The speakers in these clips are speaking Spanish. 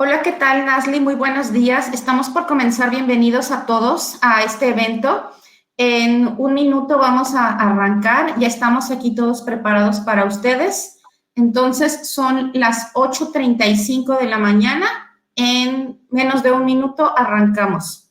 Hola, ¿qué tal, Nasli? Muy buenos días. Estamos por comenzar. Bienvenidos a todos a este evento. En un minuto vamos a arrancar. Ya estamos aquí todos preparados para ustedes. Entonces, son las 8:35 de la mañana. En menos de un minuto arrancamos.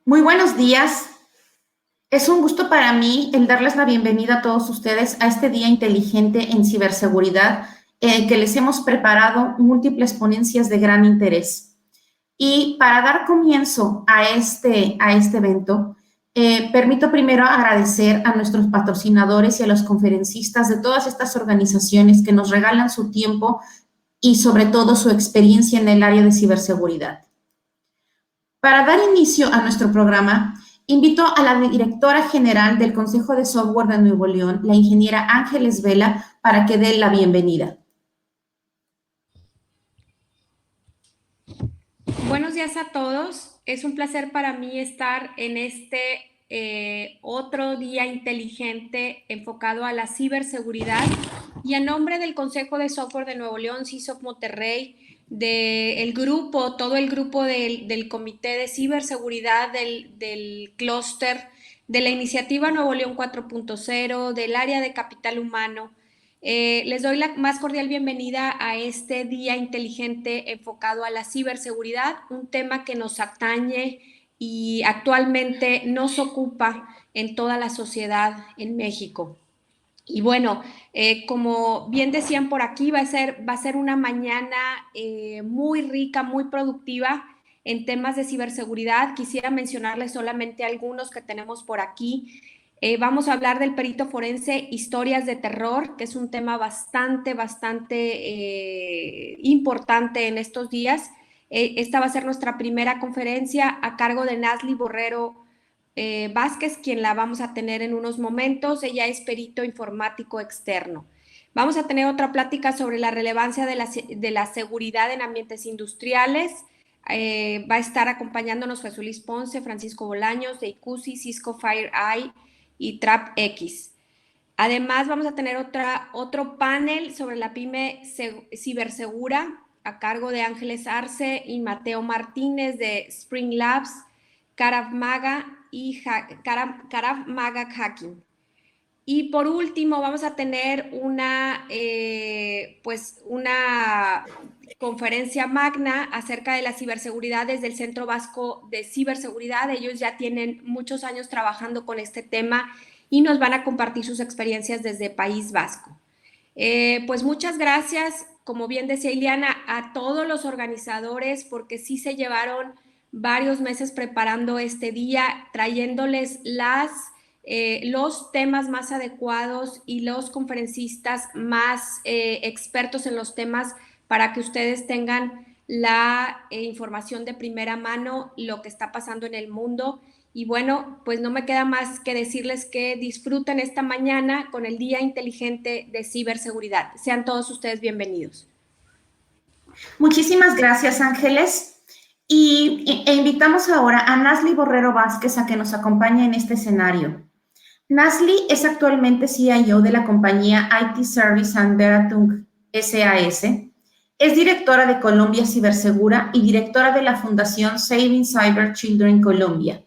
Muy buenos días. Es un gusto para mí el darles la bienvenida a todos ustedes a este Día Inteligente en Ciberseguridad, que les hemos preparado múltiples ponencias de gran interés. Y para dar comienzo a este evento, permito primero agradecer a nuestros patrocinadores y a los conferencistas de todas estas organizaciones que nos regalan su tiempo y sobre todo su experiencia en el área de ciberseguridad. Para dar inicio a nuestro programa, invito a la directora general del Consejo de Software de Nuevo León, la ingeniera Ángeles Vela, para que dé la bienvenida. Buenos días a todos. Es un placer para mí estar en este otro día inteligente enfocado a la ciberseguridad. Y a nombre del Consejo de Software de Nuevo León, CISOC Monterrey, del grupo, todo el grupo del Comité de Ciberseguridad, del clúster, de la iniciativa Nuevo León 4.0, del área de capital humano, les doy la más cordial bienvenida a este día inteligente enfocado a la ciberseguridad, un tema que nos atañe y actualmente nos ocupa en toda la sociedad en México. Y bueno, como bien decían por aquí, va a ser una mañana muy rica, muy productiva en temas de ciberseguridad. Quisiera mencionarles solamente algunos que tenemos por aquí. Vamos a hablar del perito forense Historias de Terror, que es un tema bastante importante en estos días. Esta va a ser nuestra primera conferencia a cargo de Nasli Borrero Vázquez, quien la vamos a tener en unos momentos. Ella es perito informático externo. Vamos a tener otra plática sobre la relevancia de la seguridad en ambientes industriales. Va a estar acompañándonos Jesús Luis Ponce, Francisco Bolaños de ICUSI, Cisco FireEye y TrapX. Además, vamos a tener otro panel sobre la pyme cibersegura a cargo de Ángeles Arce y Mateo Martínez de Spring Labs, Krav Maga y Krav Maga Hacking. Y por último, vamos a tener una conferencia magna acerca de la ciberseguridad desde el Centro Vasco de Ciberseguridad. Ellos ya tienen muchos años trabajando con este tema y nos van a compartir sus experiencias desde País Vasco. Pues muchas gracias, como bien decía Ileana, a todos los organizadores, porque sí se llevaron varios meses preparando este día, trayéndoles los temas más adecuados y los conferencistas más expertos en los temas para que ustedes tengan la información de primera mano, lo que está pasando en el mundo. Y bueno, pues no me queda más que decirles que disfruten esta mañana con el Día Inteligente de Ciberseguridad. Sean todos ustedes bienvenidos. Muchísimas gracias, Ángeles. E invitamos ahora a Nasli Borrero Vázquez a que nos acompañe en este escenario. Nasli es actualmente CIO de la compañía IT Service and Beratung SAS. Es directora de Colombia Cibersegura y directora de la Fundación Saving Cyber Children Colombia.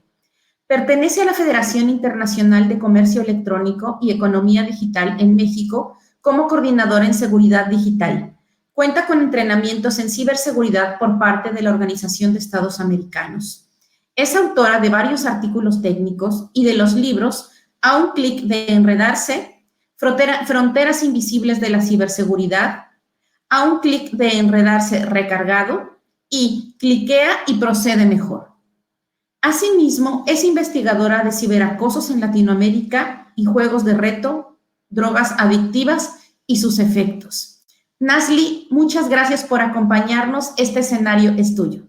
Pertenece a la Federación Internacional de Comercio Electrónico y Economía Digital en México como coordinadora en seguridad digital. Cuenta con entrenamientos en ciberseguridad por parte de la Organización de Estados Americanos. Es autora de varios artículos técnicos y de los libros A un clic de enredarse, Fronteras invisibles de la ciberseguridad, A un clic de enredarse recargado y Cliquea y procede mejor. Asimismo, es investigadora de ciberacosos en Latinoamérica y juegos de reto, drogas adictivas y sus efectos. Nasli, muchas gracias por acompañarnos. Este escenario es tuyo.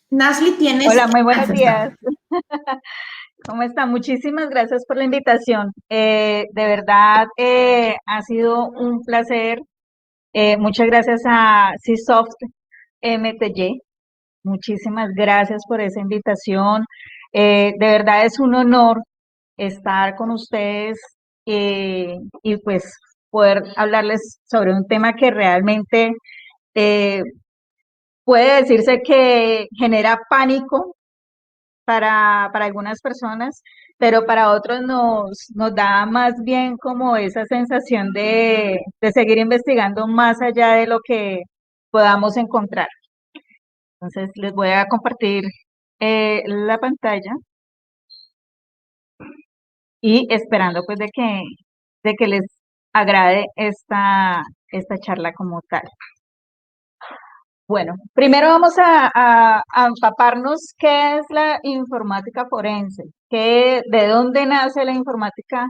Nasli, tienes Hola, muy que buenos días. manifestar. ¿Cómo está? Muchísimas gracias por la invitación. De verdad, ha sido un placer. Muchas gracias a CSoft MTY. Muchísimas gracias por esa invitación. De verdad es un honor estar con ustedes y pues poder hablarles sobre un tema que realmente eh, puede decirse que genera pánico para algunas personas, pero para otros nos da más bien como esa sensación de seguir investigando más allá de lo que podamos encontrar. Entonces, les voy a compartir la pantalla y esperando pues de que les agrade esta charla como tal. Bueno, primero vamos a empaparnos qué es la informática forense, de dónde nace la informática,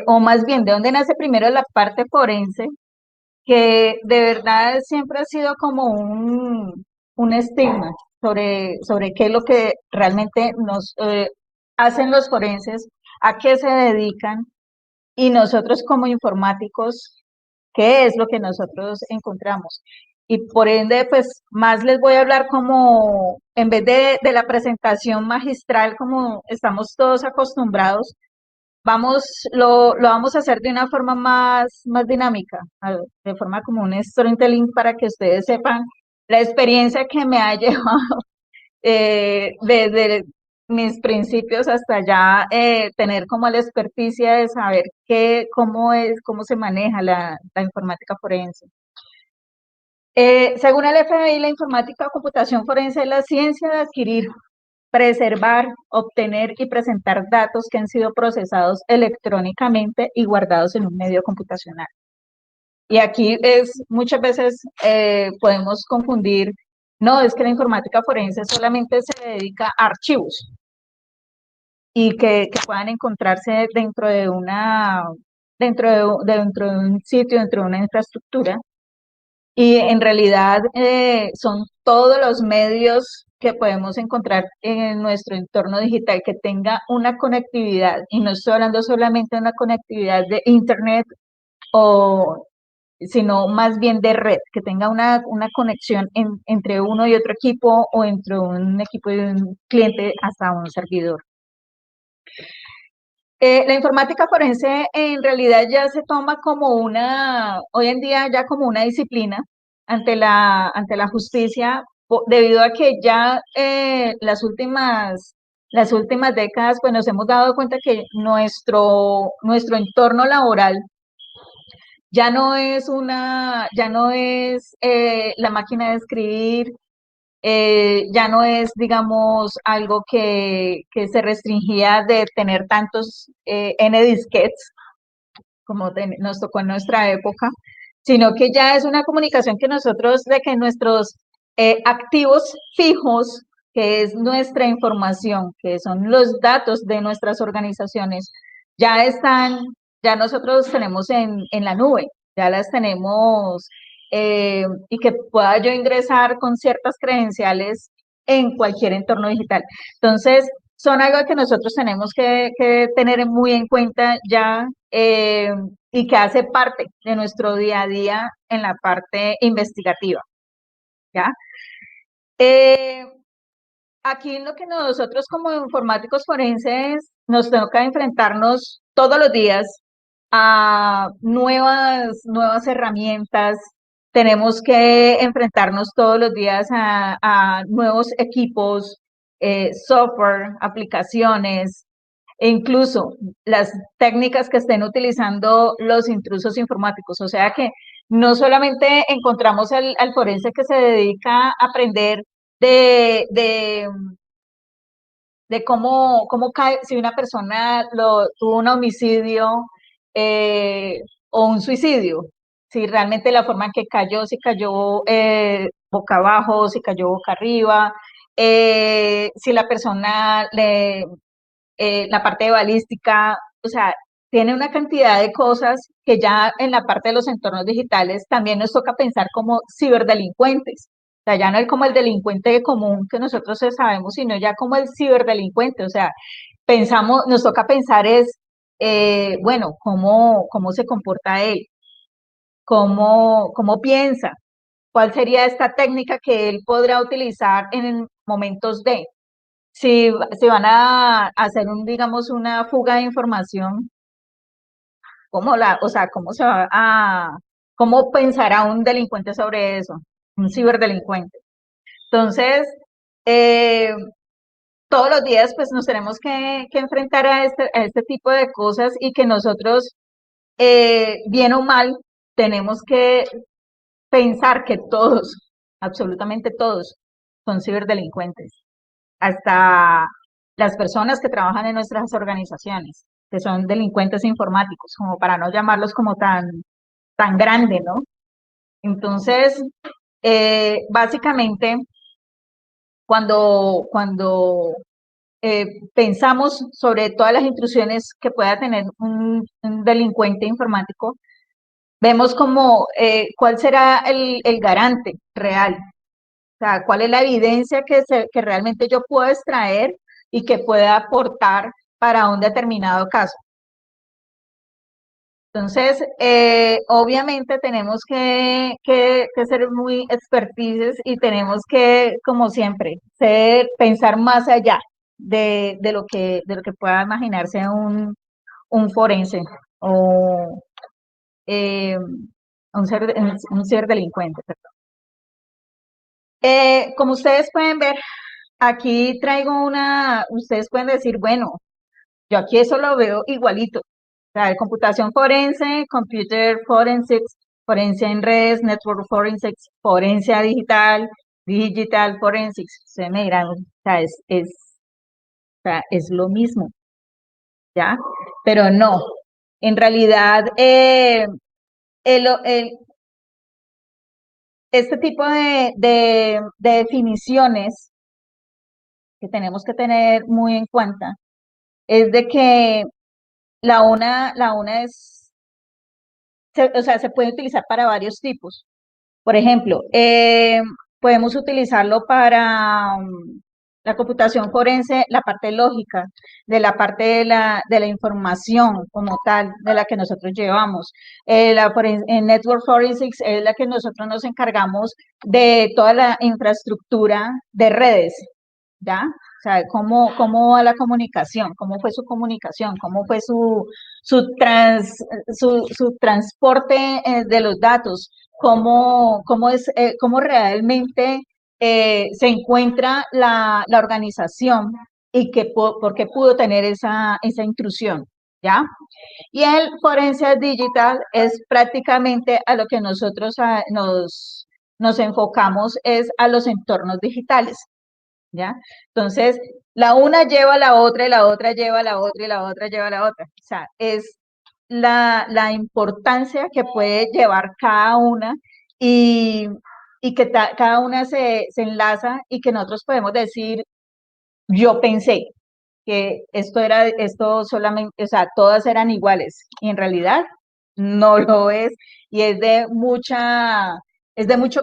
o más bien, de dónde nace primero la parte forense, que de verdad siempre ha sido como un estigma sobre qué es lo que realmente nos hacen los forenses, a qué se dedican, y nosotros como informáticos, qué es lo que nosotros encontramos. Y por ende, pues más les voy a hablar como, en vez de la presentación magistral, como estamos todos acostumbrados, lo vamos a hacer de una forma más dinámica, de forma como un storytelling para que ustedes sepan la experiencia que me ha llevado desde mis principios hasta ya tener como la experticia de saber cómo se maneja la informática forense. Según el FBI, la informática o computación forense es la ciencia de adquirir, preservar, obtener y presentar datos que han sido procesados electrónicamente y guardados en un medio computacional. Y aquí muchas veces podemos confundir, no, es que la informática forense solamente se dedica a archivos y que puedan encontrarse dentro de un sitio, dentro de una infraestructura. Y en realidad son todos los medios que podemos encontrar en nuestro entorno digital que tenga una conectividad, y no estoy hablando solamente de una conectividad de internet, o, sino más bien de red, que tenga una conexión entre uno y otro equipo, o entre un equipo y un cliente hasta un servidor. La informática forense en realidad ya se toma hoy en día ya como una disciplina ante la justicia, debido a que ya las últimas décadas, pues nos hemos dado cuenta que nuestro entorno laboral ya no es la máquina de escribir, ya no es, digamos, algo que se restringía de tener tantos N disquetes, como nos tocó en nuestra época, sino que ya es una comunicación que nosotros, de que nuestros activos fijos, que es nuestra información, que son los datos de nuestras organizaciones, ya están, ya nosotros tenemos en la nube, ya las tenemos, y que pueda yo ingresar con ciertas credenciales en cualquier entorno digital. Entonces, son algo que nosotros tenemos que tener muy en cuenta ya, y que hace parte de nuestro día a día en la parte investigativa, ¿ya? Eh, Aquí lo que nosotros como informáticos forenses nos toca enfrentarnos todos los días a nuevas herramientas, tenemos que enfrentarnos todos los días a nuevos equipos, software, aplicaciones, e incluso las técnicas que estén utilizando los intrusos informáticos. O sea que no solamente encontramos al forense que se dedica a aprender de, de, de cómo cae, si una persona tuvo un homicidio, o un suicidio, si realmente la forma en que cayó, si cayó boca abajo, si cayó boca arriba, si la persona la parte de balística, o sea, tiene una cantidad de cosas que ya en la parte de los entornos digitales también nos toca pensar como ciberdelincuentes. O sea, ya no es como el delincuente común que nosotros sabemos, sino ya como el ciberdelincuente. O sea, nos toca pensar es, bueno, cómo se comporta él, cómo piensa, cuál sería esta técnica que él podrá utilizar en momentos de. Si van a hacer digamos, una fuga de información, o sea, cómo pensará un delincuente sobre eso, un ciberdelincuente? Entonces, eh, todos los días, pues, nos tenemos que enfrentar a este tipo de cosas y que nosotros, bien o mal, tenemos que pensar que todos, absolutamente todos, son ciberdelincuentes, hasta las personas que trabajan en nuestras organizaciones, que son delincuentes informáticos, como para no llamarlos como tan grande, ¿no? Entonces, básicamente, cuando pensamos sobre todas las intrusiones que pueda tener un delincuente informático, vemos como cuál será el garante real. O sea, cuál es la evidencia que realmente yo puedo extraer y que pueda aportar para un determinado caso. Entonces, obviamente tenemos que ser muy expertices y tenemos que, como siempre, pensar más allá de lo que pueda imaginarse un forense o eh, un ser delincuente, perdón. Como ustedes pueden ver, aquí traigo ustedes pueden decir, bueno, yo aquí eso lo veo igualito. O sea, computación forense, computer forensics, forense en redes, network forensics, forense digital, digital forensics. Ustedes me dirán, o sea, o sea, es lo mismo, ¿ya? Pero no. En realidad, el- este tipo de definiciones que tenemos que tener muy en cuenta es de que la una o sea, se puede utilizar para varios tipos. Por ejemplo, podemos utilizarlo para la computación forense, la parte lógica, de la parte de la información como tal, de la que nosotros llevamos. En Network Forensics es la que nosotros nos encargamos de toda la infraestructura de redes, ¿ya? O sea, cómo va la comunicación, cómo fue su comunicación, cómo fue su, trans, su transporte de los datos, cómo realmente se encuentra la organización y por qué pudo tener esa intrusión, ¿ya? Y el forense digital es prácticamente a lo que nosotros nos enfocamos es a los entornos digitales, ¿ya? Entonces, la una lleva a la otra y la otra lleva a la otra y la otra lleva a la otra. O sea, es la importancia que puede llevar cada una y, y que cada una se enlaza y que nosotros podemos decir, yo pensé que esto solamente, o sea, todas eran iguales y en realidad no lo es y es de mucho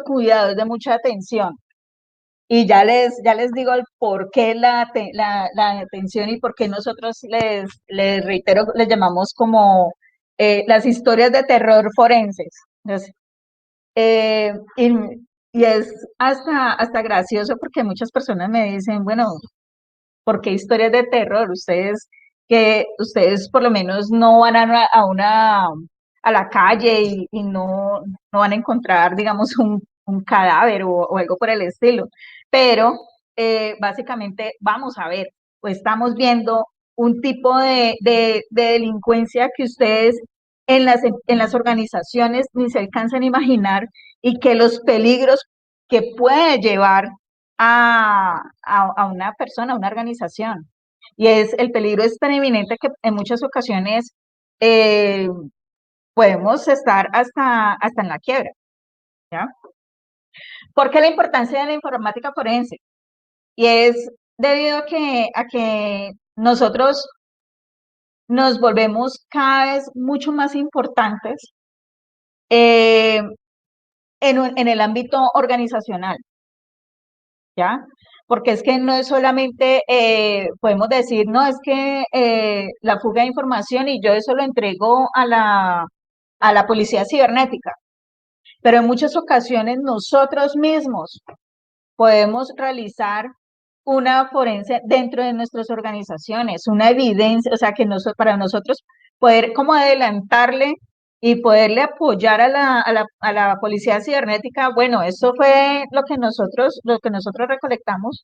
cuidado, es de mucha atención. Y ya les digo el por qué la atención y por qué nosotros les reitero, les llamamos como las historias de terror forenses. Entonces, eh, y, y es hasta gracioso porque muchas personas me dicen, bueno, ¿por qué historias de terror? Ustedes por lo menos no van a la calle y no van a encontrar, digamos, un cadáver o algo por el estilo. Pero básicamente vamos a ver, o estamos viendo un tipo de delincuencia que ustedes en las organizaciones ni se alcanzan a imaginar y que los peligros que puede llevar a una persona, a una organización. Y el peligro es tan eminente que en muchas ocasiones eh, podemos estar hasta en la quiebra, ¿ya? ¿Por qué la importancia de la informática forense? Y es debido a que nosotros nos volvemos cada vez mucho más importantes eh, en el ámbito organizacional. ¿Ya? Porque es que no es solamente, podemos decir, no, es que la fuga de información y yo eso lo entrego a la policía cibernética, pero en muchas ocasiones nosotros mismos podemos realizar una forense dentro de nuestras organizaciones, una evidencia, o sea, que para nosotros poder como adelantarle y poderle apoyar a la policía cibernética, bueno, eso fue lo que nosotros recolectamos.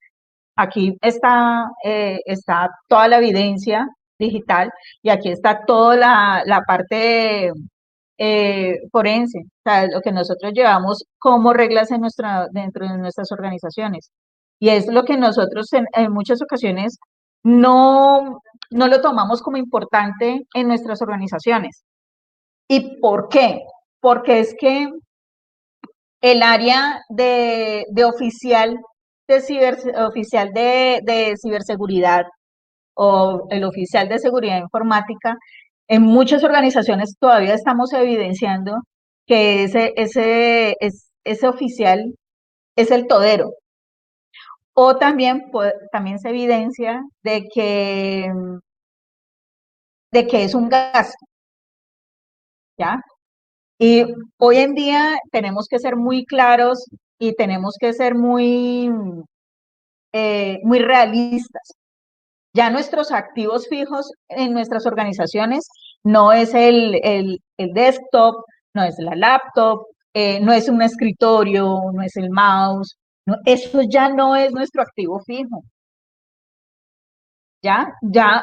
Aquí está toda la evidencia digital y aquí está toda la parte forense, o sea, lo que nosotros llevamos como reglas dentro de nuestras organizaciones. Y es lo que nosotros en muchas ocasiones no lo tomamos como importante en nuestras organizaciones. ¿Y por qué? Porque es que el área de oficial de ciberseguridad o el oficial de seguridad informática, en muchas organizaciones todavía estamos evidenciando que ese oficial es el todero. O también se evidencia de que es un gasto, ¿ya? Y hoy en día tenemos que ser muy claros y tenemos que ser muy realistas. Ya nuestros activos fijos en nuestras organizaciones no es el desktop, no es la laptop, no es un escritorio, no es el mouse, no, eso ya no es nuestro activo fijo. Ya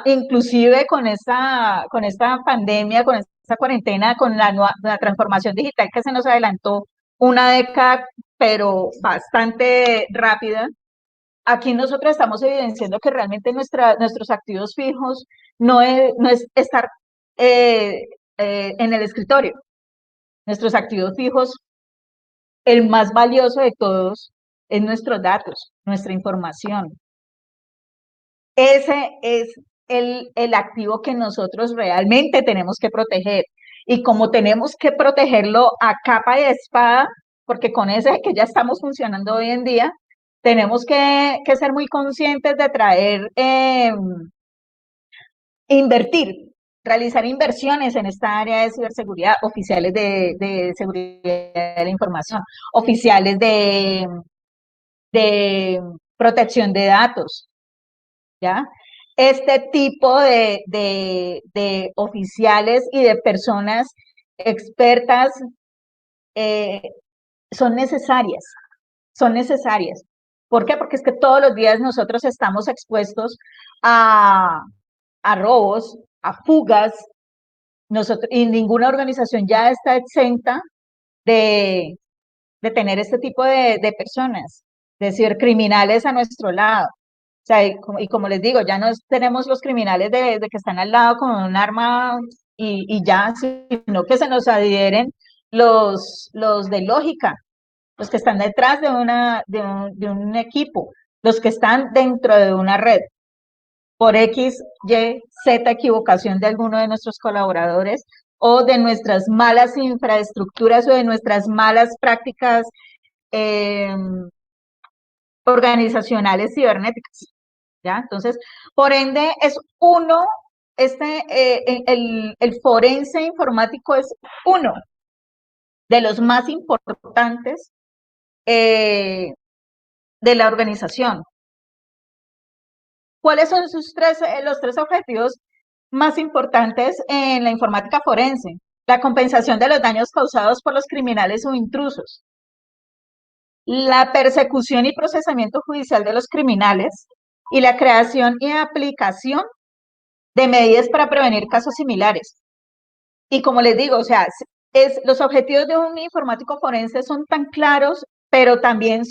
inclusive con esta pandemia, con esta cuarentena, con la transformación digital que se nos adelantó una década, pero bastante rápida, aquí nosotros estamos evidenciando que realmente nuestros activos fijos no es estar eh, en el escritorio. Nuestros activos fijos, el más valioso de todos, es nuestros datos, nuestra información. Ese es el activo que nosotros realmente tenemos que proteger. Y como tenemos que protegerlo a capa y espada, porque con ese que ya estamos funcionando hoy en día, tenemos que ser muy conscientes de invertir, realizar inversiones en esta área de ciberseguridad, oficiales de seguridad de la información, oficiales de protección de datos, ¿ya? Este tipo de oficiales y de personas expertas eh, son necesarias, son necesarias. ¿Por qué? Porque es que todos los días nosotros estamos expuestos a, a robos, a fugas, nosotros, y ninguna organización ya está exenta de, de tener este tipo de personas, es decir, criminales a nuestro lado. O sea, y como les digo, ya no tenemos los criminales de que están al lado con un arma y ya, sino que se nos adhieren los de lógica, los que están detrás de un equipo, los que están dentro de una red. Por X, Y, Z equivocación de alguno de nuestros colaboradores o de nuestras malas infraestructuras o de nuestras malas prácticas eh, organizacionales cibernéticas. ¿Ya? Entonces, por ende, es uno, el forense informático es uno de los más importantes eh, de la organización. ¿Cuáles son los tres objetivos más importantes en la informática forense? La compensación de los daños causados por los criminales o intrusos, la persecución y procesamiento judicial de los criminales y la creación y aplicación de medidas para prevenir casos similares. Y como les digo, o sea, los objetivos de un informático forense son tan claros, pero también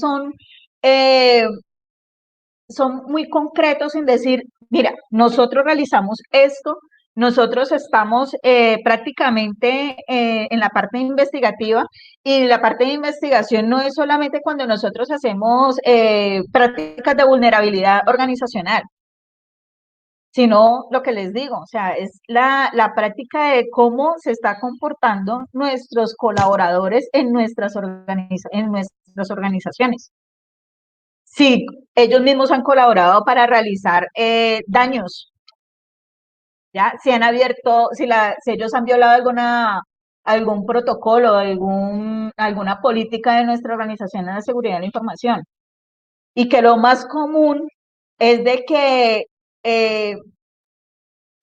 eh, son muy concretos en decir, mira, nosotros realizamos esto, nosotros estamos prácticamente en la parte investigativa y la parte de investigación no es solamente cuando nosotros hacemos prácticas de vulnerabilidad organizacional, sino lo que les digo, o sea, es la práctica de cómo se está comportando nuestros colaboradores en en nuestras organizaciones. Si ellos mismos han colaborado para realizar daños, ¿ya? Si han abierto, si ellos han violado algún protocolo, alguna política de nuestra organización en la seguridad de la información. Y que lo más común es de que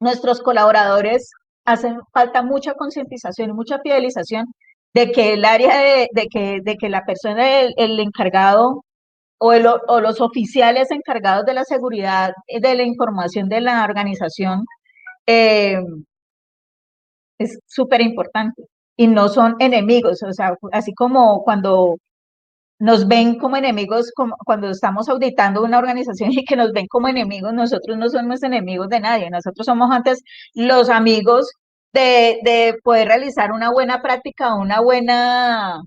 nuestros colaboradores hacen falta mucha concientización y mucha fidelización de que el área de que la persona, el encargado o los oficiales encargados de la seguridad de la información de la organización eh, es súper importante y no son enemigos, o sea, así como cuando nos ven como enemigos, como cuando estamos auditando una organización y que nos ven como enemigos, nosotros no somos enemigos de nadie, nosotros somos antes los amigos de poder realizar una buena práctica, una buena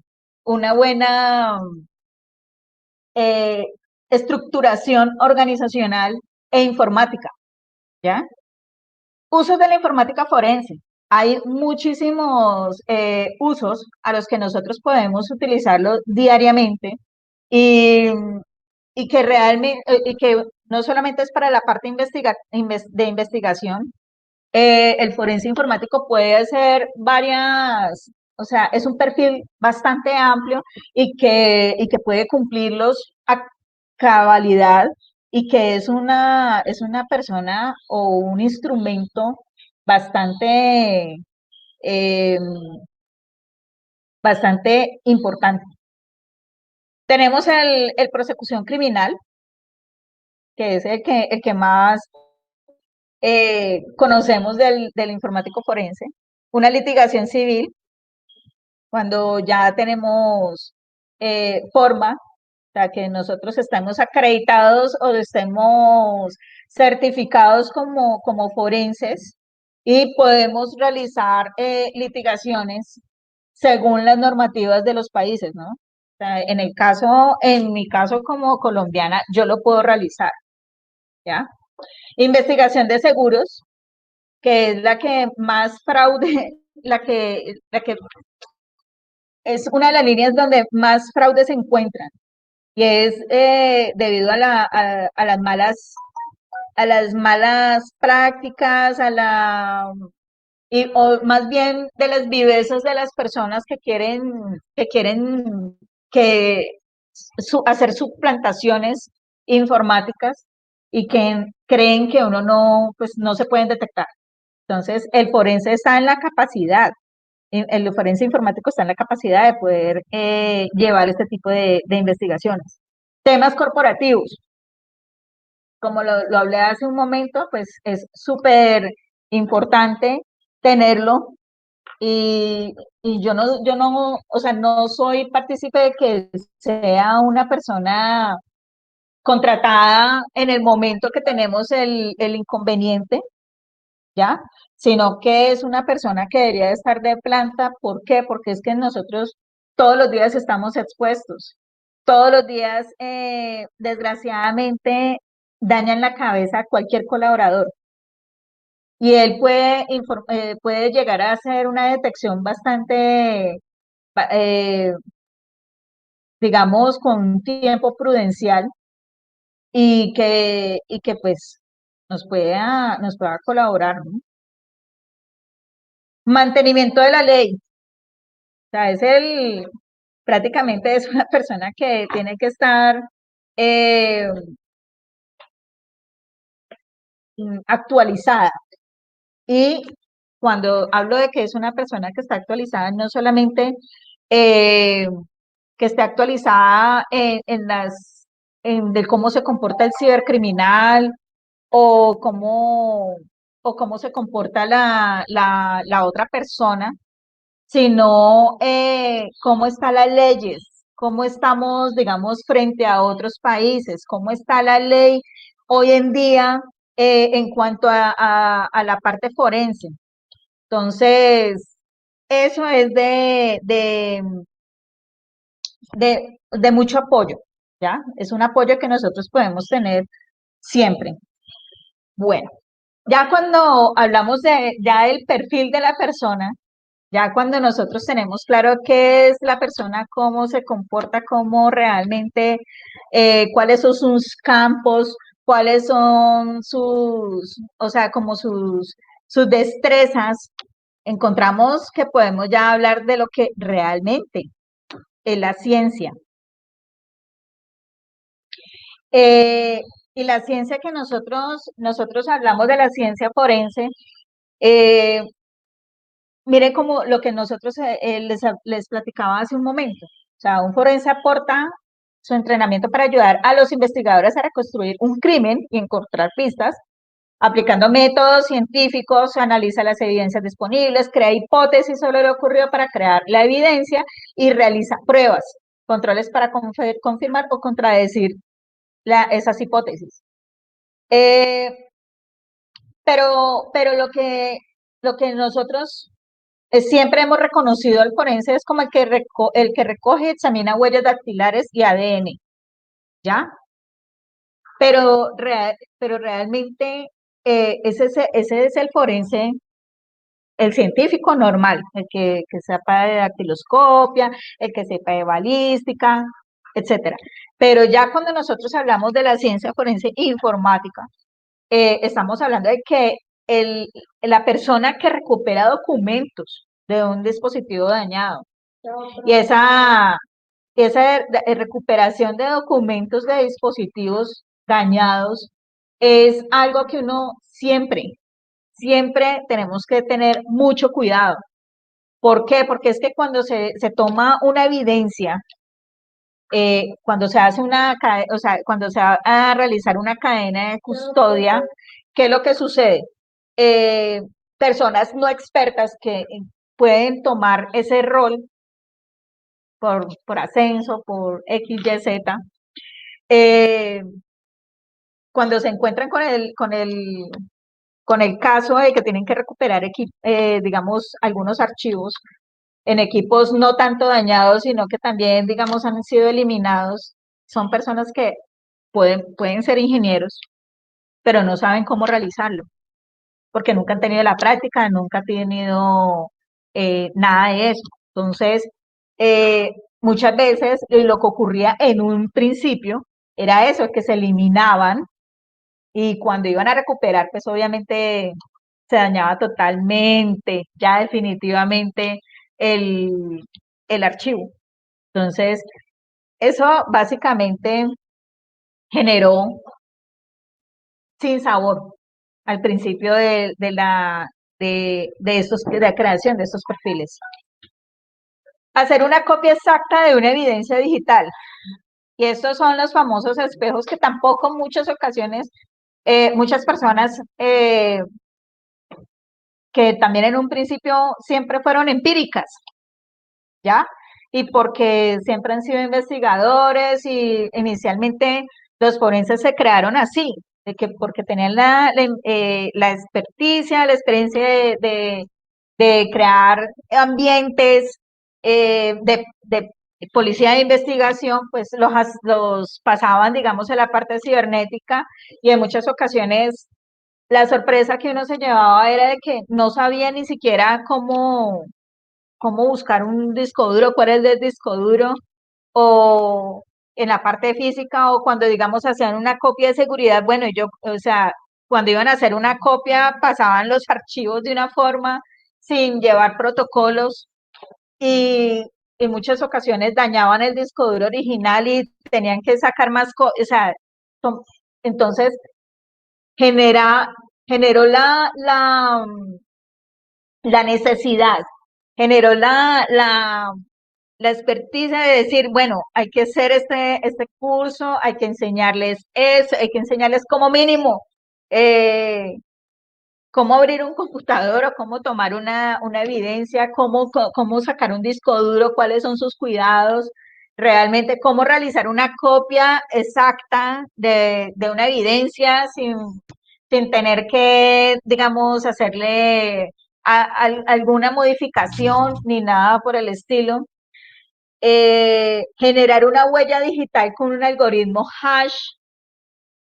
eh, estructuración organizacional e informática, ¿ya? Usos de la informática forense. Hay muchísimos usos a los que nosotros podemos utilizarlo diariamente y, y que realmente, y que no solamente es para la parte de investigación, el forense informático puede hacer varias, o sea, es un perfil bastante amplio y que puede cumplirlos a cabalidad y que es una persona o un instrumento bastante, eh, bastante importante. Tenemos el prosecución criminal, que es el que más conocemos del informático forense, una litigación civil, cuando ya tenemos forma, o sea, que nosotros estamos acreditados o estemos certificados como forenses y podemos realizar litigaciones según las normativas de los países, ¿no? O sea, en mi caso como colombiana, yo lo puedo realizar, ¿ya? Investigación de seguros, que es la que más fraude, la que es una de las líneas donde más fraude se encuentran y es debido a las malas prácticas, o más bien de las vivezas de las personas que quieren que hacer suplantaciones informáticas y que creen que uno no, pues no se pueden detectar. Entonces, el forense está en la capacidad, el forense informático está en la capacidad de poder llevar este tipo de investigaciones. Temas corporativos, como lo hablé hace un momento, pues es súper importante tenerlo y, y yo no, o sea, no soy partícipe de que sea una persona contratada en el momento que tenemos el inconveniente, ¿ya? Sino que es una persona que debería de estar de planta. ¿Por qué? Porque es que nosotros todos los días estamos expuestos. Todos los días, desgraciadamente, dañan la cabeza a cualquier colaborador. Y él puede llegar a hacer una detección bastante, eh, digamos, con un tiempo prudencial y que pues nos pueda colaborar, ¿no? Mantenimiento de la ley. O sea, prácticamente es una persona que tiene que estar eh, actualizada. Y cuando hablo de que es una persona que está actualizada, no solamente eh, que esté actualizada de cómo se comporta el cibercriminal o cómo se comporta la otra persona, sino cómo están las leyes, cómo estamos, digamos, frente a otros países, cómo está la ley hoy en día en cuanto a la parte forense. Entonces, eso es de mucho apoyo, ¿ya? Es un apoyo que nosotros podemos tener siempre. Bueno, ya cuando hablamos ya del perfil de la persona, ya cuando nosotros tenemos claro qué es la persona, cómo se comporta, cómo realmente, cuáles son sus campos, cuáles son o sea, como sus destrezas, encontramos que podemos ya hablar de lo que realmente es la ciencia. Eh, y la ciencia que nosotros hablamos de la ciencia forense, eh, mire como lo que nosotros les platicaba hace un momento. O sea, un forense aporta su entrenamiento para ayudar a los investigadores a reconstruir un crimen y encontrar pistas, aplicando métodos científicos, analiza las evidencias disponibles, crea hipótesis sobre lo ocurrido para crear la evidencia y realiza pruebas, controles para confirmar o contradecir esas hipótesis. Eh, pero lo que nosotros siempre hemos reconocido al forense es como el que recoge y examina huellas dactilares y ADN, ¿ya? Pero realmente ese es el forense, el científico normal, el que sepa de dactiloscopia, el que sepa de balística, etcétera. Pero ya cuando nosotros hablamos de la ciencia forense informática, estamos hablando de que la persona que recupera documentos de un dispositivo dañado y esa recuperación de documentos de dispositivos dañados es algo que uno siempre tenemos que tener mucho cuidado. ¿Por qué? Porque es que cuando se toma una evidencia, cuando se hace o sea, cuando se va a realizar una cadena de custodia, ¿qué es lo que sucede? Eh, Personas no expertas que pueden tomar ese rol por ascenso, por X, Y, Z, eh, cuando se encuentran con el caso de que tienen que recuperar, digamos, algunos archivos en equipos no tanto dañados, sino que también, digamos, han sido eliminados, son personas que pueden ser ingenieros, pero no saben cómo realizarlo, porque nunca han tenido la práctica, nunca han tenido nada de eso. Entonces, eh, muchas veces lo que ocurría en un principio era eso, que se eliminaban y cuando iban a recuperar, pues obviamente se dañaba totalmente, ya definitivamente el, el archivo. Entonces, eso básicamente generó sin sabor al principio de la creación de estos perfiles. Hacer una copia exacta de una evidencia digital Y estos son los famosos espejos que tampoco en muchas ocasiones, muchas personas que también en un principio siempre fueron empíricas, ¿ya? Y porque siempre han sido investigadores y inicialmente los forenses se crearon así, de que porque tenían la experticia, la experiencia de crear ambientes de policía de investigación, pues los pasaban, digamos, a la parte cibernética y en muchas ocasiones la sorpresa que uno se llevaba era de que no sabía ni siquiera cómo buscar un disco duro, cuál es el disco duro, o en la parte física, o cuando, digamos, hacían una copia de seguridad, bueno, yo, o sea, cuando iban a hacer una copia, pasaban los archivos de una forma sin llevar protocolos y en muchas ocasiones dañaban el disco duro original y tenían que sacar más cosas, o sea, entonces genera, generó la necesidad, generó la experticia de decir, bueno, hay que hacer este curso, hay que enseñarles eso, hay que enseñarles como mínimo eh, cómo abrir un computador o cómo tomar una evidencia, cómo sacar un disco duro, cuáles son sus cuidados, realmente cómo realizar una copia exacta de una evidencia sin tener que, digamos, hacerle alguna modificación ni nada por el estilo. Generar una huella digital con un algoritmo hash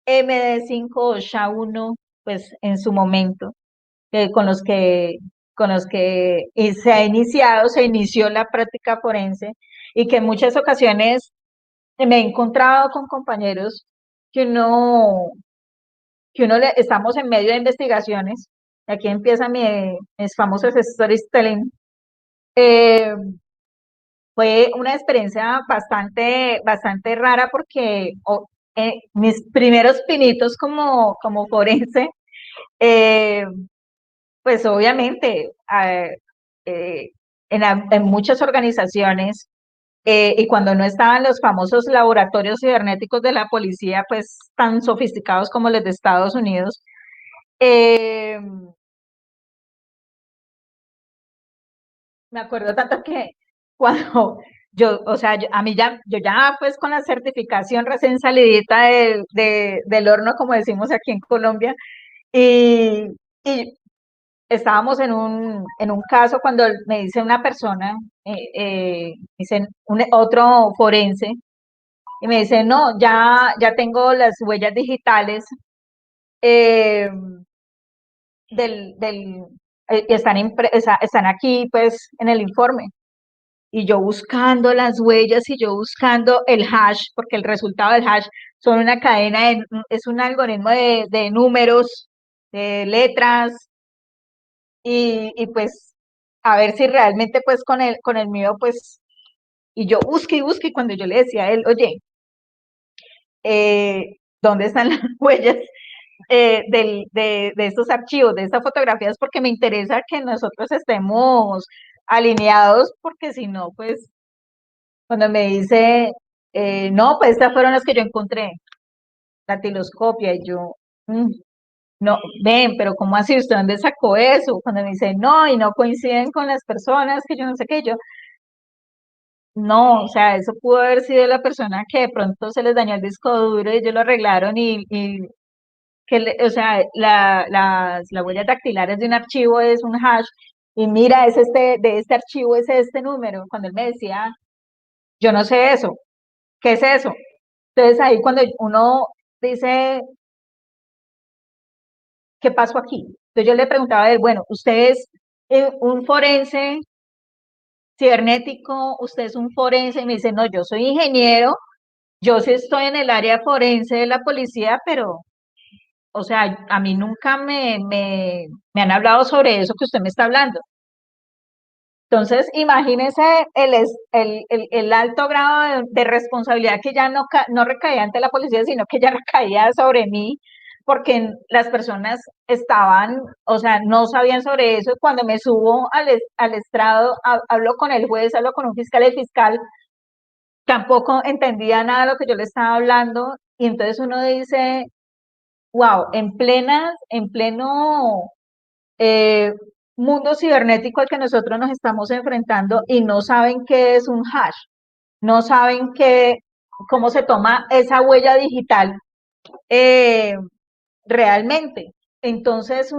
MD5 o SHA-1, pues en su momento, eh, con los que, con los que se inició la práctica forense y que en muchas ocasiones me he encontrado con compañeros que estamos en medio de investigaciones, aquí empieza mis famosos storytelling. eh, Fue una experiencia bastante rara porque mis primeros pinitos como forense, eh, pues obviamente eh, en muchas organizaciones y cuando no estaban los famosos laboratorios cibernéticos de la policía, pues tan sofisticados como los de Estados Unidos, eh, me acuerdo tanto que cuando o sea, a mí ya, yo ya pues con la certificación recién salidita del horno, como decimos aquí en Colombia, y, y estábamos en un caso cuando me dice una persona, dice otro forense, y me dice, no, ya tengo las huellas digitales eh, están aquí pues en el informe. Y yo buscando las huellas y yo buscando el hash, porque el resultado del hash son una cadena, es un algoritmo de números, de letras, y pues a ver si realmente pues con el mío pues, y yo busqué y busqué, y cuando yo le decía a él, oye, ¿dónde están las huellas de estos archivos, de estas fotografías? Porque me interesa que nosotros estemos alineados, porque si no, pues cuando me dice, no, pues estas fueron las que yo encontré, la tiloscopia, y yo, "Mm, no, ven, pero ¿cómo así? ¿Usted dónde sacó eso?". Cuando me dice, no, y no coinciden con las personas, que yo no sé qué, yo, no, o sea, eso pudo haber sido la persona que de pronto se les dañó el disco duro y ellos lo arreglaron y o sea, las huellas dactilares de un archivo es un hash, y mira, de este archivo es este número. Cuando él me decía, yo no sé eso, ¿qué es eso? Entonces ahí cuando uno dice, ¿qué pasó aquí? Entonces yo le preguntaba a él, bueno, ¿usted es un forense cibernético? ¿Usted es un forense? Y me dice, no, yo soy ingeniero, yo sí estoy en el área forense de la policía, pero, o sea, a mí nunca me han hablado sobre eso que usted me está hablando. Entonces, imagínese el alto grado de responsabilidad que ya no recaía ante la policía, sino que ya recaía sobre mí, porque las personas estaban, o sea, no sabían sobre eso. Cuando me subo al estrado, hablo con el juez, hablo con un fiscal, el fiscal tampoco entendía nada de lo que yo le estaba hablando, y entonces uno dice, wow, en pleno eh, mundo cibernético al que nosotros nos estamos enfrentando y no saben qué es un hash, no saben cómo se toma esa huella digital eh, realmente. Entonces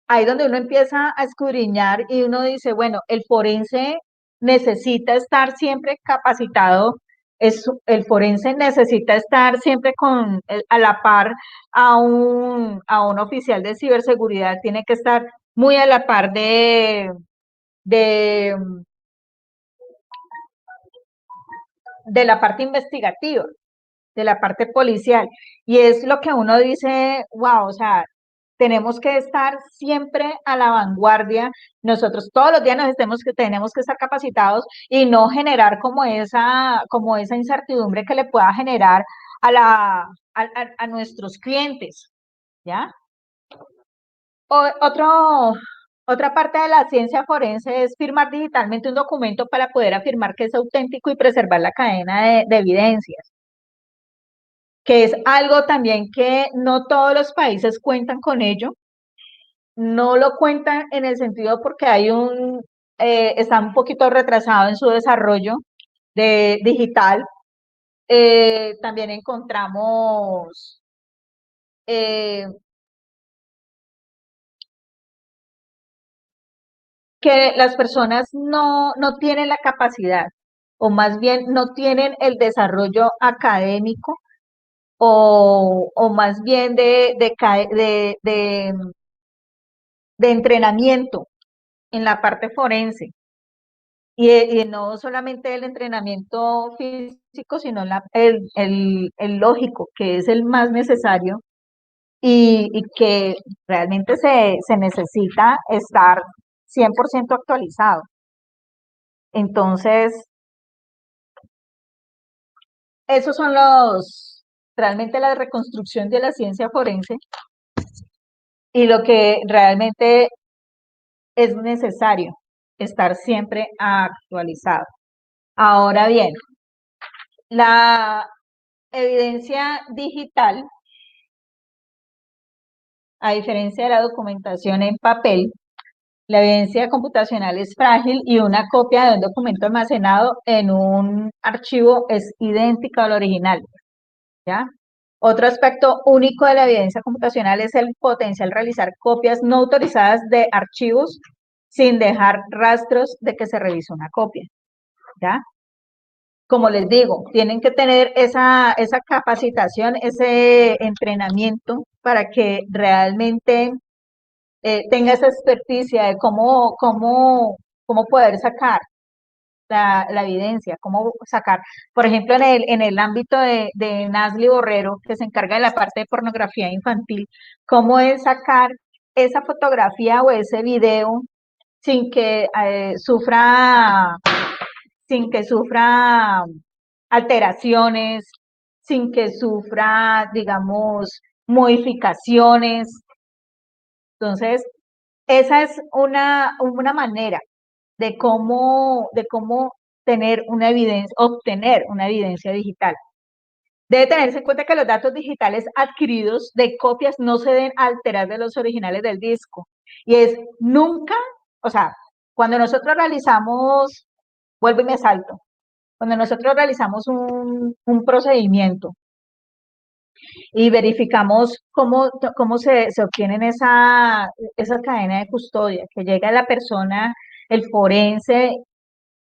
ahí donde uno empieza a escudriñar y uno dice, bueno, el forense necesita estar siempre capacitado, el forense necesita estar siempre a la par a un oficial de ciberseguridad, tiene que estar muy a la par de, de la parte investigativa, de la parte policial. Y es lo que uno dice, wow, o sea, tenemos que estar siempre a la vanguardia. Nosotros todos los días tenemos que estar capacitados y no generar como esa incertidumbre que le pueda generar a nuestros clientes, ¿ya? Otra parte de la ciencia forense es firmar digitalmente un documento para poder afirmar que es auténtico y preservar la cadena de evidencias, que es algo también que no todos los países cuentan con ello. No lo cuentan en el sentido porque está un poquito retrasado en su desarrollo digital. También encontramos eh, que las personas no tienen la capacidad, o más bien no tienen el desarrollo académico, o más bien de entrenamiento en la parte forense. Y no solamente el entrenamiento físico, sino el lógico, que es el más necesario y que realmente se necesita estar 100% actualizado. Entonces, esos son realmente la reconstrucción de la ciencia forense y lo que realmente es necesario, estar siempre actualizado. Ahora bien, la evidencia digital, a diferencia de la documentación en papel, la evidencia computacional es frágil y una copia de un documento almacenado en un archivo es idéntica al original, ¿ya? Otro aspecto único de la evidencia computacional es el potencial realizar copias no autorizadas de archivos sin dejar rastros de que se realizó una copia, ¿ya? Como les digo, tienen que tener esa capacitación, ese entrenamiento para que realmente tenga esa experticia de cómo poder sacar la evidencia, cómo sacar, por ejemplo, en el ámbito de Nasli Borrero, que se encarga de la parte de pornografía infantil, cómo es sacar esa fotografía o ese video sin que sufra alteraciones, sin que sufra, digamos, modificaciones. Entonces, esa es una manera de cómo obtener una evidencia digital. Debe tenerse en cuenta que los datos digitales adquiridos de copias no se deben alterar de los originales del disco. Y es nunca, o sea, cuando nosotros realizamos, vuelvo y me salto, cuando nosotros realizamos un procedimiento y verificamos cómo se obtienen esa cadena de custodia, que llega la persona, el forense,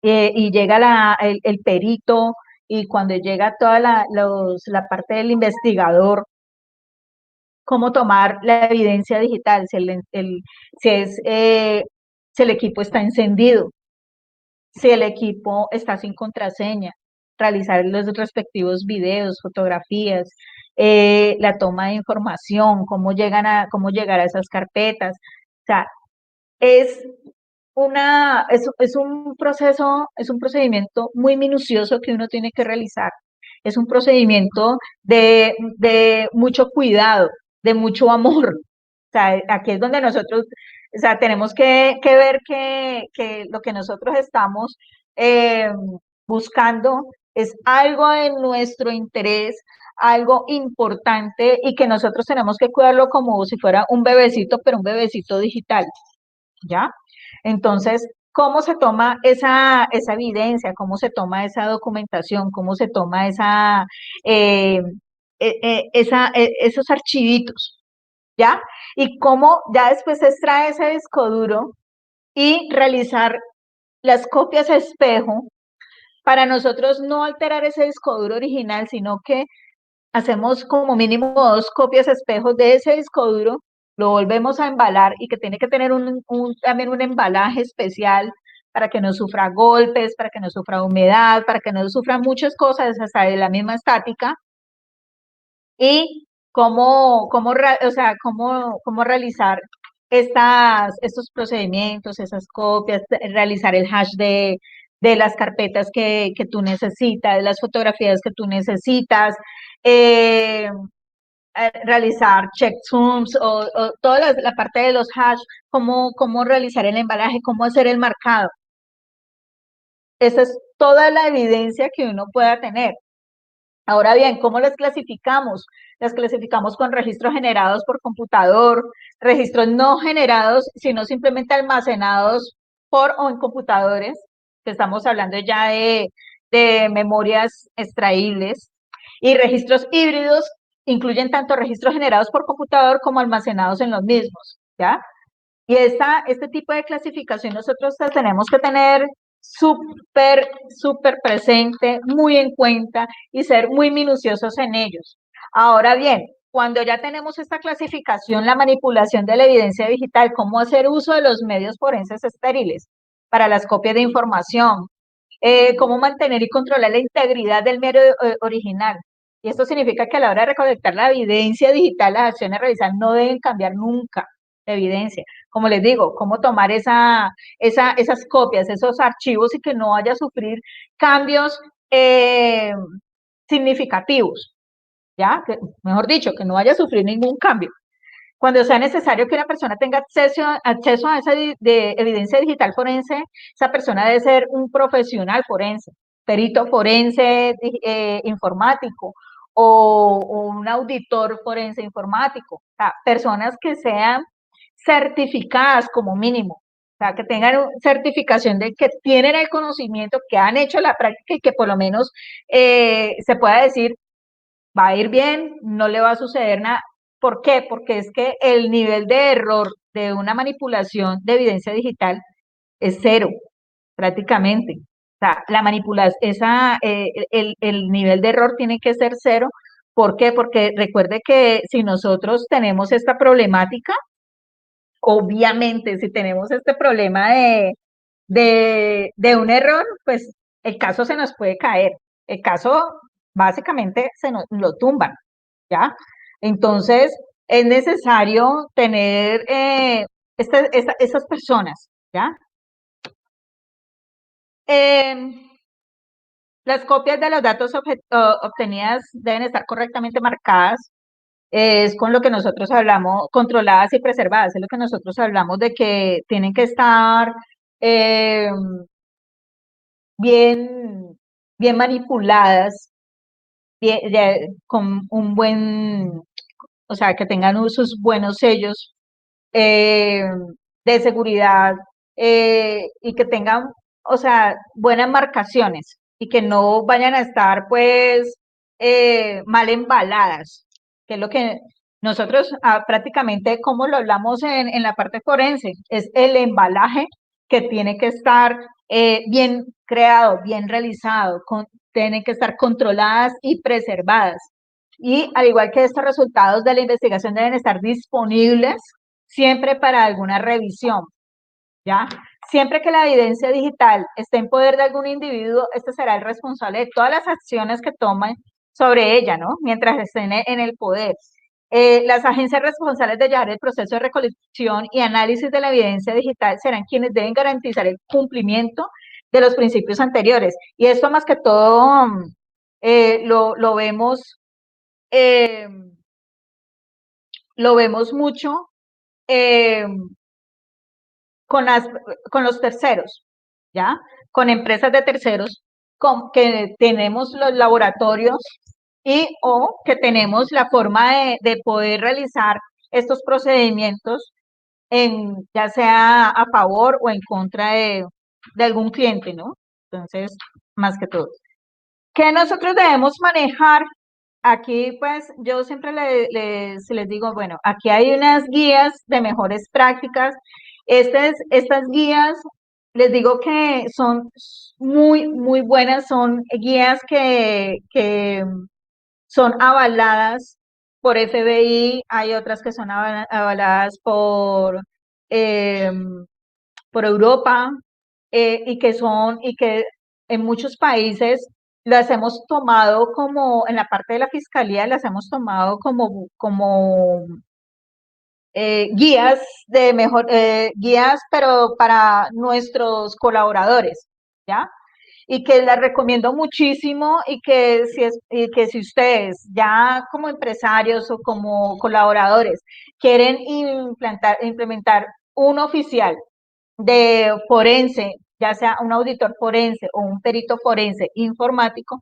y llega el perito, y cuando llega toda la parte del investigador, cómo tomar la evidencia digital, si es, si el equipo está encendido, si el equipo está sin contraseña, realizar los respectivos videos, fotografías, la toma de información, cómo llegar a esas carpetas. O sea, es es un procedimiento muy minucioso que uno tiene que realizar. Es un procedimiento de mucho cuidado, de mucho amor. O sea, aquí es donde nosotros, o sea, tenemos que ver que lo que nosotros estamos eh, buscando, es algo de nuestro interés, algo importante y que nosotros tenemos que cuidarlo como si fuera un bebecito, pero un bebecito digital, ¿ya? Entonces, ¿cómo se toma esa evidencia? ¿Cómo se toma esa documentación? ¿Cómo se toma eh, esos archivitos? ¿Ya? Y cómo ya después se extrae ese disco duro y realizar las copias a espejo para nosotros no alterar ese disco duro original, sino que hacemos como mínimo 2 copias a espejo de ese disco duro, lo volvemos a embalar y que tiene que tener también un embalaje especial para que no sufra golpes, para que no sufra humedad, para que no sufra muchas cosas, hasta de la misma estática, y o sea, cómo realizar estos procedimientos, esas copias, realizar el hash de las carpetas que tú necesitas, de las fotografías que tú necesitas, eh, realizar checksums o toda la parte de los hash, cómo realizar el embalaje, cómo hacer el marcado. Esa es toda la evidencia que uno pueda tener. Ahora bien, ¿cómo las clasificamos? Las clasificamos con registros generados por computador, registros no generados, sino simplemente almacenados por o en computadores, que estamos hablando ya de memorias extraíbles, y registros híbridos incluyen tanto registros generados por computador como almacenados en los mismos, ¿ya? Y este tipo de clasificación nosotros la tenemos que tener súper presente, muy en cuenta y ser muy minuciosos en ellos. Ahora bien, cuando ya tenemos esta clasificación, la manipulación de la evidencia digital, cómo hacer uso de los medios forenses estériles para las copias de información, cómo mantener y controlar la integridad del medio original. Y esto significa que a la hora de recolectar la evidencia digital, las acciones realizadas no deben cambiar nunca la evidencia. Como les digo, cómo tomar esas copias, esos archivos y que no vaya a sufrir cambios significativos, ¿ya? Mejor dicho, que no vaya a sufrir ningún cambio. Cuando sea necesario que una persona tenga acceso a esa de evidencia digital forense, esa persona debe ser un profesional forense, perito forense informático o un auditor forense informático. O sea, personas que sean certificadas como mínimo. O sea, que tengan certificación de que tienen el conocimiento, que han hecho la práctica y que por lo menos se pueda decir, va a ir bien, no le va a suceder nada. ¿Por qué? Porque es que el nivel de error de una manipulación de evidencia digital es cero, prácticamente. O sea, la manipulación, el nivel de error tiene que ser cero. ¿Por qué? Porque recuerde que si nosotros tenemos esta problemática, obviamente, si tenemos este problema de un error, pues el caso se nos puede caer. El caso básicamente se nos lo tumban, ¿ya? Entonces, es necesario tener esas personas, ¿ya? Em, las copias de los datos obtenidas deben estar correctamente marcadas. Es con lo que nosotros hablamos, controladas y preservadas, es lo que nosotros hablamos de que tienen que estar eh, bien, bien manipuladas, con un buen, o sea, que tengan sus buenos sellos eh, de seguridad y que tengan, o sea, buenas marcaciones y que no vayan a estar pues mal embaladas, que es lo que nosotros prácticamente como lo hablamos en la parte forense, es el embalaje que tiene que estar bien creado, bien realizado, tienen que estar controladas y preservadas. Y al igual que estos resultados de la investigación deben estar disponibles siempre para alguna revisión, ¿ya? Siempre que la evidencia digital esté en poder de algún individuo, este será el responsable de todas las acciones que tomen sobre ella, ¿no? Mientras estén en el poder. Las agencias responsables de llevar el proceso de recolección y análisis de la evidencia digital serán quienes deben garantizar el cumplimiento de los principios anteriores. Y esto más que todo lo vemos, eh, lo vemos mucho eh, con, las, con los terceros. ¿ya? Con empresas de terceros, con que tenemos los laboratorios y o que tenemos la forma de poder realizar estos procedimientos ya sea a favor o en contra de algún cliente, ¿no? Entonces, más que todo. ¿Qué nosotros debemos manejar? Aquí, pues, yo siempre les digo, bueno, aquí hay unas guías de mejores prácticas. Estas guías, les digo que son muy, muy buenas, son guías que son avaladas por FBI, hay otras que son avaladas eh, por Europa, y que en muchos países las hemos tomado como, en la parte de la fiscalía, las hemos tomado como guías guías, pero para nuestros colaboradores, ¿ya? Y que las recomiendo muchísimo y que si ustedes ya como empresarios o como colaboradores quieren implementar un oficial de forense, ya sea un auditor forense o un perito forense informático,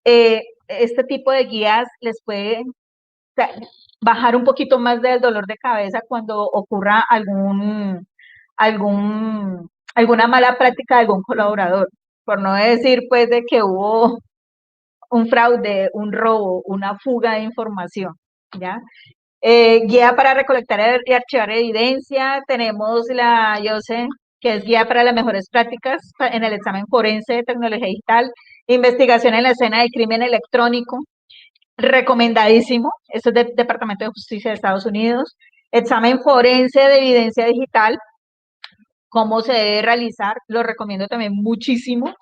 este tipo de guías les puede bajar un poquito más del dolor de cabeza cuando ocurra alguna mala práctica de algún colaborador. Por no decir, pues, de que hubo un fraude, un robo, una fuga de información, ¿ya? Guía para recolectar y archivar evidencia. Tenemos la YOSE, que es guía para las mejores prácticas en el examen forense de tecnología digital. Investigación en la escena del crimen electrónico. Recomendadísimo. Esto es del Departamento de Justicia de Estados Unidos. Examen forense de evidencia digital. Cómo se debe realizar. Lo recomiendo también muchísimo.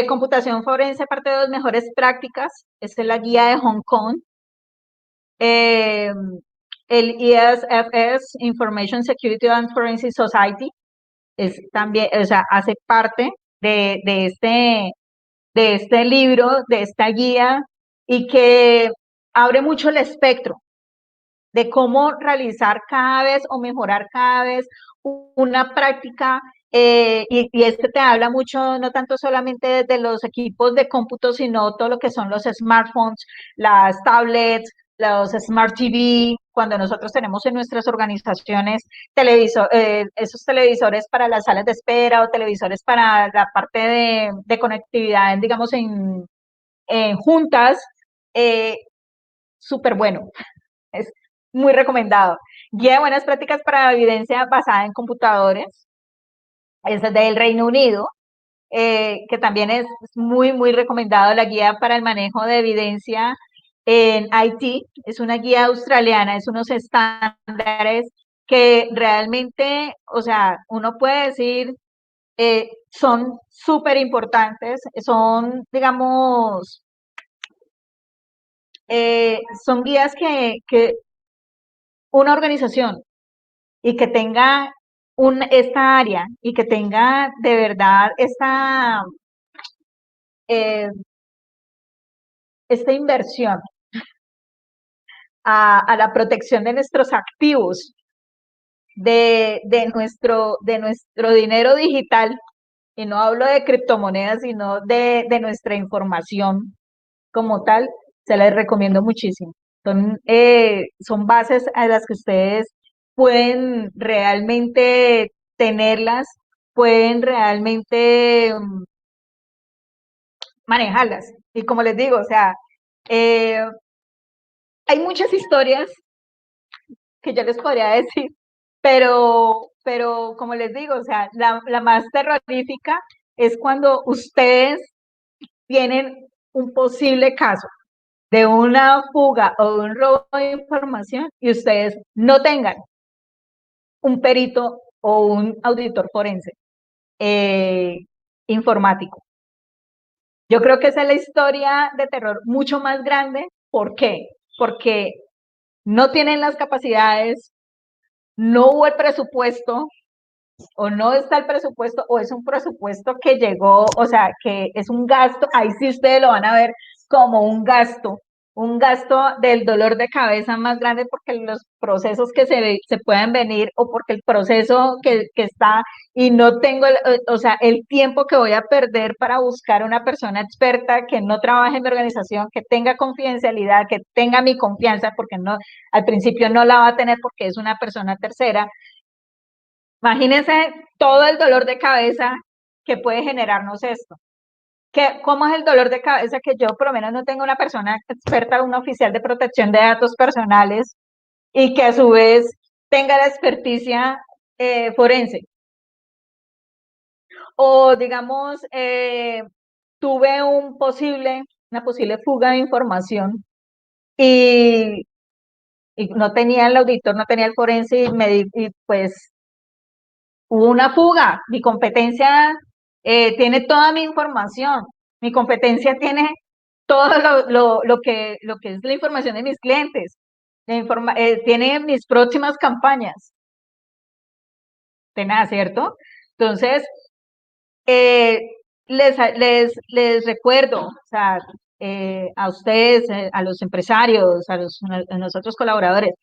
Computación forense, parte de las mejores prácticas. Esta es la guía de Hong Kong. Eh, el ISFS, Information Security and Forensic Society, es también, o sea, hace parte de este libro, de esta guía, y que abre mucho el espectro de cómo realizar cada vez o mejorar cada vez una práctica, y este te habla mucho, no tanto solamente de los equipos de cómputo, sino todo lo que son los smartphones, las tablets, los Smart TV, cuando nosotros tenemos en nuestras organizaciones esos televisores para las salas de espera o televisores para la parte de conectividad, digamos, en juntas, eh, súper bueno. Es muy recomendado. Guía de buenas prácticas para evidencia basada en computadores. Esa es del Reino Unido, que también es muy, muy recomendado. La guía para el manejo de evidencia en IT. Es una guía australiana, es unos estándares que realmente, o sea, uno puede decir, son súper importantes, son, digamos, son guías que una organización y que tenga esta área y que tenga de verdad eh, esta inversión a la protección de nuestros activos, de nuestro dinero digital, y no hablo de criptomonedas, sino de nuestra información como tal, se les recomiendo muchísimo. Son bases a las que ustedes pueden realmente tenerlas, pueden realmente manejarlas. Y como les digo, o sea, eh, hay muchas historias que yo les podría decir, pero como les digo, o sea, la más terrorífica es cuando ustedes tienen un posible caso de una fuga o de un robo de información y ustedes no tengan un perito o un auditor forense eh, informático. Yo creo que esa es la historia de terror mucho más grande. ¿Por qué? Porque no tienen las capacidades, no hubo el presupuesto, o no está el presupuesto, o es un presupuesto que llegó, o sea, que es un gasto, ahí sí ustedes lo van a ver como un gasto un gasto del dolor de cabeza más grande porque los procesos que se pueden venir o porque el proceso que está y no tengo, o sea, el tiempo que voy a perder para buscar una persona experta que no trabaje en mi organización, que tenga confidencialidad, que tenga mi confianza, porque no, al principio no la va a tener porque es una persona tercera. Imagínense todo el dolor de cabeza que puede generarnos esto. ¿Cómo es el dolor de cabeza que yo por lo menos no tengo una persona experta, un oficial de protección de datos personales y que a su vez tenga la experticia forense? O digamos, tuve una posible fuga de información y, y no tenía el auditor, no tenía el forense y pues hubo una fuga. Mi competencia tiene toda mi información. Mi competencia tiene todo lo que es la información de mis clientes. Tiene mis próximas campañas. De nada, ¿cierto? Entonces, eh, les recuerdo, o sea, a ustedes, a los empresarios, a nosotros colaboradores,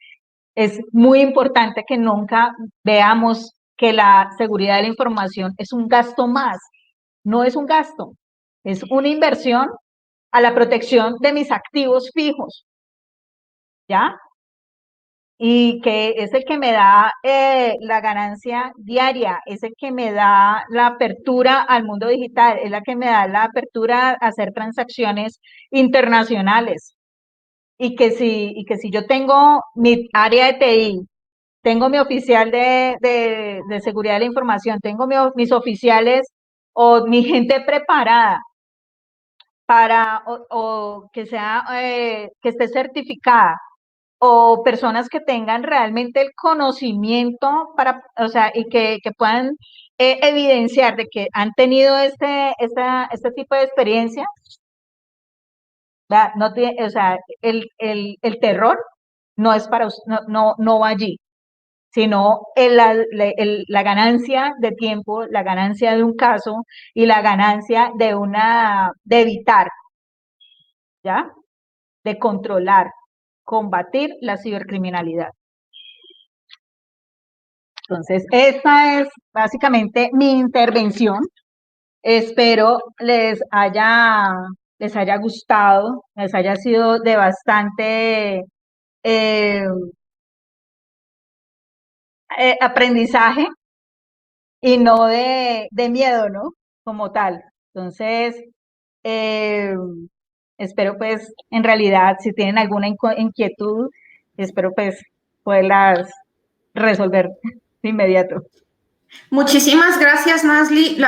es muy importante que nunca veamos que la seguridad de la información es un gasto más. No es un gasto, es una inversión a la protección de mis activos fijos, ¿ya? Y que es el que me da la ganancia diaria, es el que me da la apertura al mundo digital, es la que me da la apertura a hacer transacciones internacionales. Y que si yo tengo mi área de TI, tengo mi oficial de seguridad de la información, tengo mis oficiales o mi gente preparada para, o que sea, que esté certificada, o personas que tengan realmente el conocimiento para, o sea, y que puedan evidenciar de que han tenido este tipo de experiencia, ¿verdad? No tiene, o sea, el terror no es para, no va allí, sino la ganancia de tiempo, la ganancia de un caso y la ganancia de evitar, ¿ya? De controlar, combatir la cibercriminalidad. Entonces, esta es básicamente mi intervención. Espero les haya gustado, les haya sido de bastante eh, aprendizaje y no de miedo, ¿no? Como tal. Entonces, eh, espero pues, en realidad, si tienen alguna inquietud, espero pues poderlas resolver de inmediato. Muchísimas gracias, Nasli.